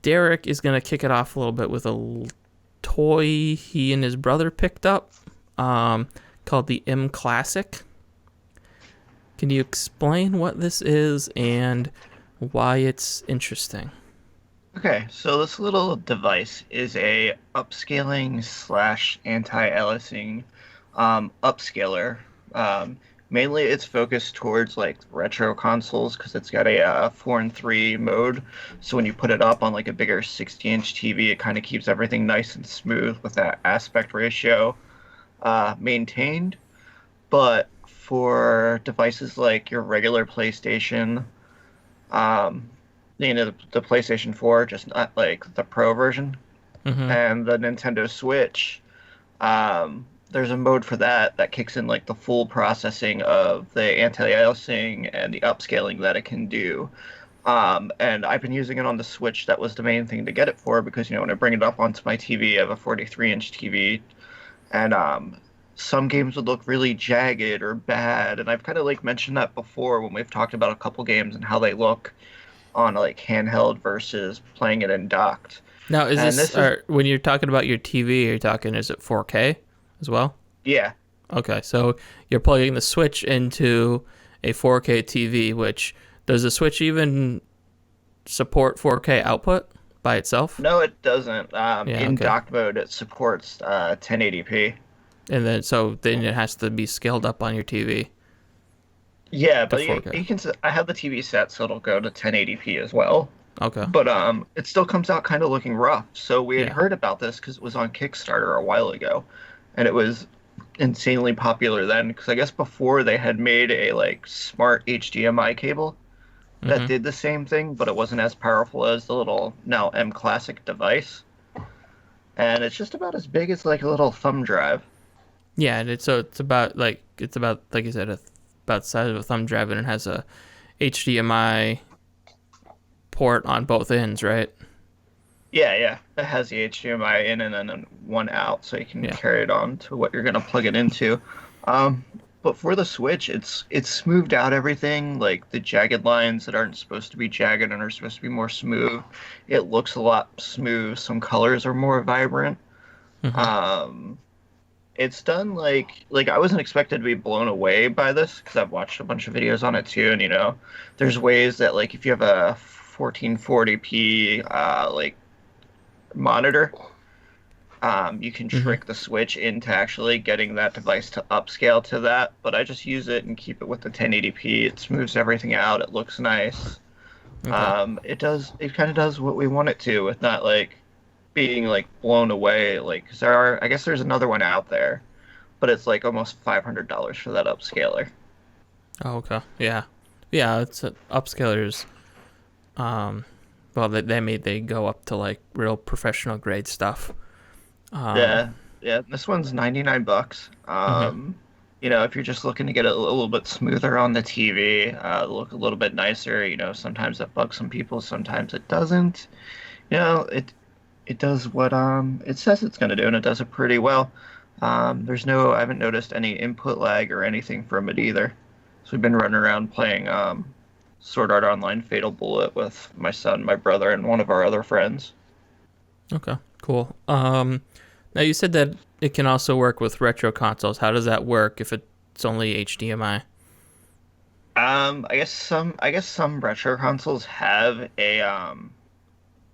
Derrick is going to kick it off a little bit with a toy he and his brother picked up called the mClassic. Can you explain what this is and why it's interesting? Okay, so this little device is a upscaling slash anti-aliasing upscaler. Mainly it's focused towards like retro consoles because it's got a 4 and 3 mode. So when you put it up on like a bigger 60-inch TV, it kind of keeps everything nice and smooth with that aspect ratio maintained. But for devices like your regular PlayStation, um, the PlayStation 4, just not like the Pro version, Mm-hmm. and the Nintendo Switch, there's a mode for that kicks in like the full processing of the anti-aliasing and the upscaling that it can do. And I've been using it on the Switch. That was the main thing to get it for because, when I bring it up onto my TV, I have a 43-inch TV, and some games would look really jagged or bad. And I've kind of like mentioned that before when we've talked about a couple games and how they look on like handheld versus playing it in docked. Now, is And this, this is, or when you're talking about your TV, you're talking, is it 4K as well? yeah, Okay, so you're plugging the Switch into a 4K TV, which does the Switch even support 4K output by itself? no, it doesn't. Yeah, In okay. docked mode, it supports 1080p. And then it has to be scaled up on your TV Yeah, to but 4K. you can. I have the TV set, so it'll go to 1080p as well. Okay. But it still comes out kind of looking rough. So we had Yeah. heard about this because it was on Kickstarter a while ago, and it was insanely popular then. Because I guess before they had made a like smart HDMI cable that Mm-hmm. did the same thing, but it wasn't as powerful as the little now mClassic device. And it's just about as big as like a little thumb drive. Yeah, and it's about like you said, about the size of a thumb drive, and it has a HDMI port on both ends, right? Yeah, yeah. It has the HDMI in and then one out, so you can Yeah. carry it on to what you're gonna plug it into. Um, but for the Switch, it's smoothed out everything, like the jagged lines that aren't supposed to be jagged and are supposed to be more smooth. It looks a lot smooth. Some colors are more vibrant. Mm-hmm. Um, it's done like I wasn't expected to be blown away by this because I've watched a bunch of videos on it too, and there's ways that like if you have a 1440p like monitor, you can Mm-hmm. trick the Switch into actually getting that device to upscale to that. But I just use it and keep it with the 1080p. It smooths everything out. It looks nice. Okay. It kind of does what we want it to, with not like being like blown away. Like, 'cause I guess there's another one out there, but it's like almost $500 for that upscaler. Oh, okay. Yeah. Yeah, it's upscalers. Um, well, they go up to like real professional grade stuff. Um, Yeah, yeah. This one's 99 bucks. mhm. If you're just looking to get it a little bit smoother on the TV, look a little bit nicer, sometimes it bugs some people, sometimes it doesn't. It does what it says it's going to do, and it does it pretty well. I haven't noticed any input lag or anything from it either. So we've been running around playing Sword Art Online Fatal Bullet with my son, my brother, and one of our other friends. Okay. Cool. Now you said that it can also work with retro consoles. How does that work if it's only HDMI? I guess some retro consoles have a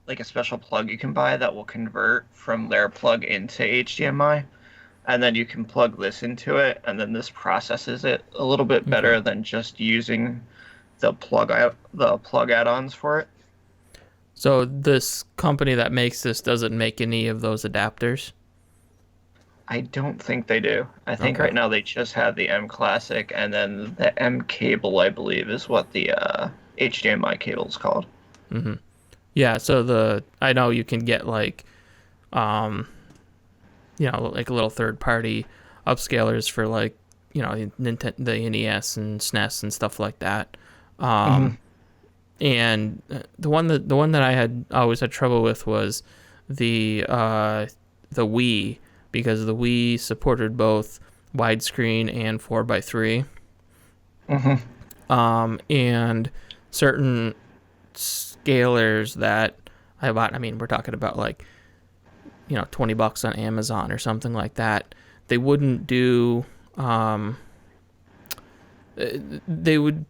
like a special plug you can buy that will convert from their plug into HDMI, and then you can plug this into it, and then this processes it a little bit Okay. better than just using the plug add-ons for it. So this company that makes this doesn't make any of those adapters. I don't think they do. I think Okay. right now they just have the M Classic, and then the M cable, I believe, is what the HDMI cable is called. Mm-hmm. Yeah. So I know you can get like um like little third party upscalers for like Nintendo, the NES and SNES and stuff like that. Um, Hmm. and the one that I had always had trouble with was the Wii, because the Wii supported both widescreen and 4:3, Hmm. and certain scalers that I mean, we're talking about like, $20 on Amazon or something like that. They wouldn't do, it would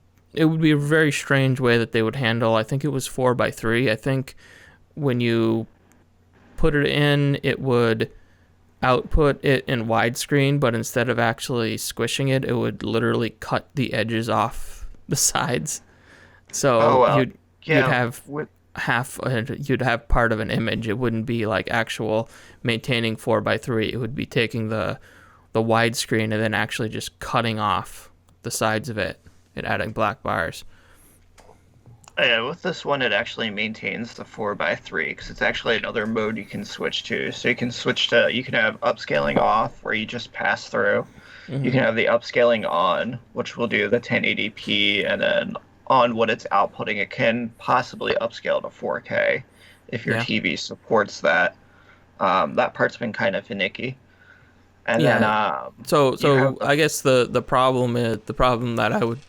be a very strange way that they would handle, I think it was 4x3. I think when you put it in, it would output it in widescreen, but instead of actually squishing it, it would literally cut the edges off the sides. So you'd have you'd have part of an image. It wouldn't be like actual maintaining 4x3. It would be taking the widescreen and then actually just cutting off the sides of it and adding black bars. Yeah, with this one, it actually maintains the 4x3 because it's actually another mode you can switch to. So you can you can have upscaling off where you just pass through. Mm-hmm. You can have the upscaling on, which will do the 1080p, and then on what it's outputting, it can possibly upscale to 4K if your TV supports that. That part's been kind of finicky. And then so I guess the problem that I would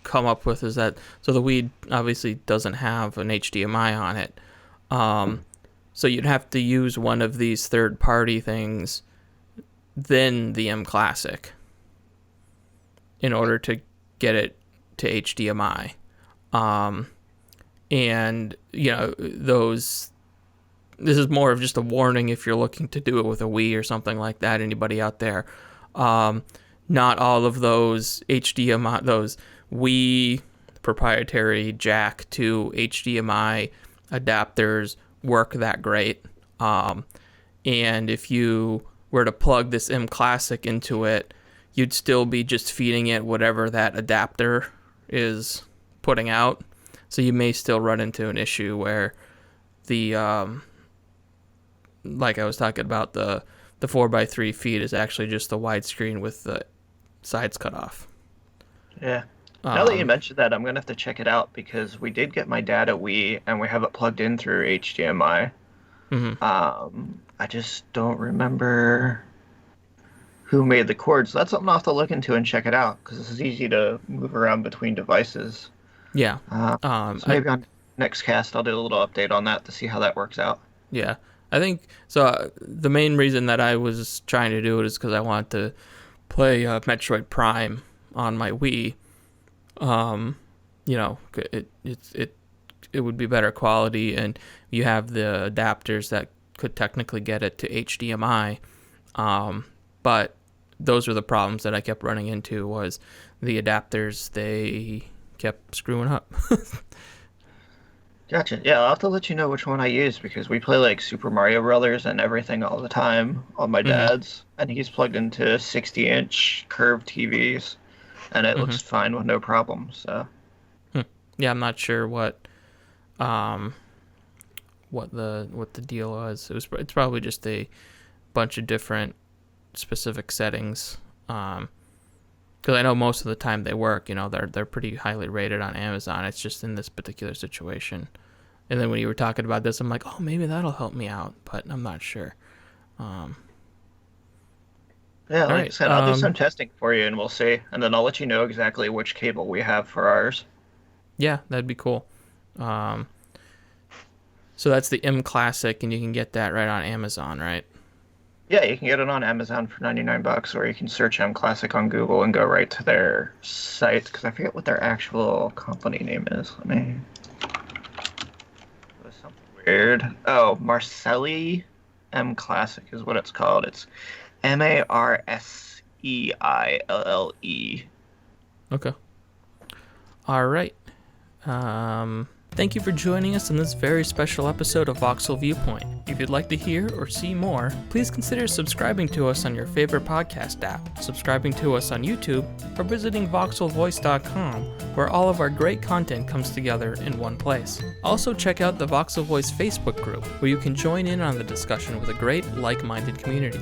come up with is that the Wii obviously doesn't have an HDMI on it, so you'd have to use one of these third-party things, then the mClassic, in order to get it to HDMI, and this is more of just a warning if you're looking to do it with a Wii or something like that. Anybody out there, not all of those HDMI, those Wii proprietary jack to HDMI adapters work that great. And if you were to plug this mClassic into it, you'd still be just feeding it whatever that adapter is putting out. So you may still run into an issue where the, like I was talking about, the 4x3 feed is actually just the widescreen with the sides cut off. Yeah. Now that you mentioned that, I'm going to have to check it out because we did get my dad a Wii and we have it plugged in through HDMI. Mm-hmm. I just don't remember who made the cords. That's something I'll have to look into and check it out because this is easy to move around between devices. Yeah. So maybe on next cast I'll do a little update on that to see how that works out. Yeah. I think so. The main reason that I was trying to do it is because I wanted to play Metroid Prime on my Wii. It would be better quality, and you have the adapters that could technically get it to HDMI. But those were the problems that I kept running into, was the adapters, they kept screwing up. Gotcha. Yeah, I'll have to let you know which one I use because we play like Super Mario Brothers and everything all the time on my dad's, and he's plugged into 60-inch curved TVs, and it looks fine with no problem. So, yeah, I'm not sure what the deal was. It's probably just a bunch of different specific settings. Because I know most of the time they work. They're pretty highly rated on Amazon. It's just in this particular situation. And then when you were talking about this, I'm like, oh, maybe that'll help me out, but I'm not sure. Yeah, like I said, I'll do some testing for you, and we'll see. And then I'll let you know exactly which cable we have for ours. Yeah, that'd be cool. So that's the mClassic, and you can get that right on Amazon, right? Yeah, you can get it on Amazon for $99, or you can search mClassic on Google and go right to their site, because I forget what their actual company name is. Let me... It was something weird. Oh, Marcelli mClassic is what it's called. It's MARSEILLE. Okay. All right. Thank you for joining us in this very special episode of Voxel Viewpoint. If you'd like to hear or see more, please consider subscribing to us on your favorite podcast app, subscribing to us on YouTube, or visiting voxelvoice.com, where all of our great content comes together in one place. Also check out the Voxel Voice Facebook group, where you can join in on the discussion with a great, like-minded community.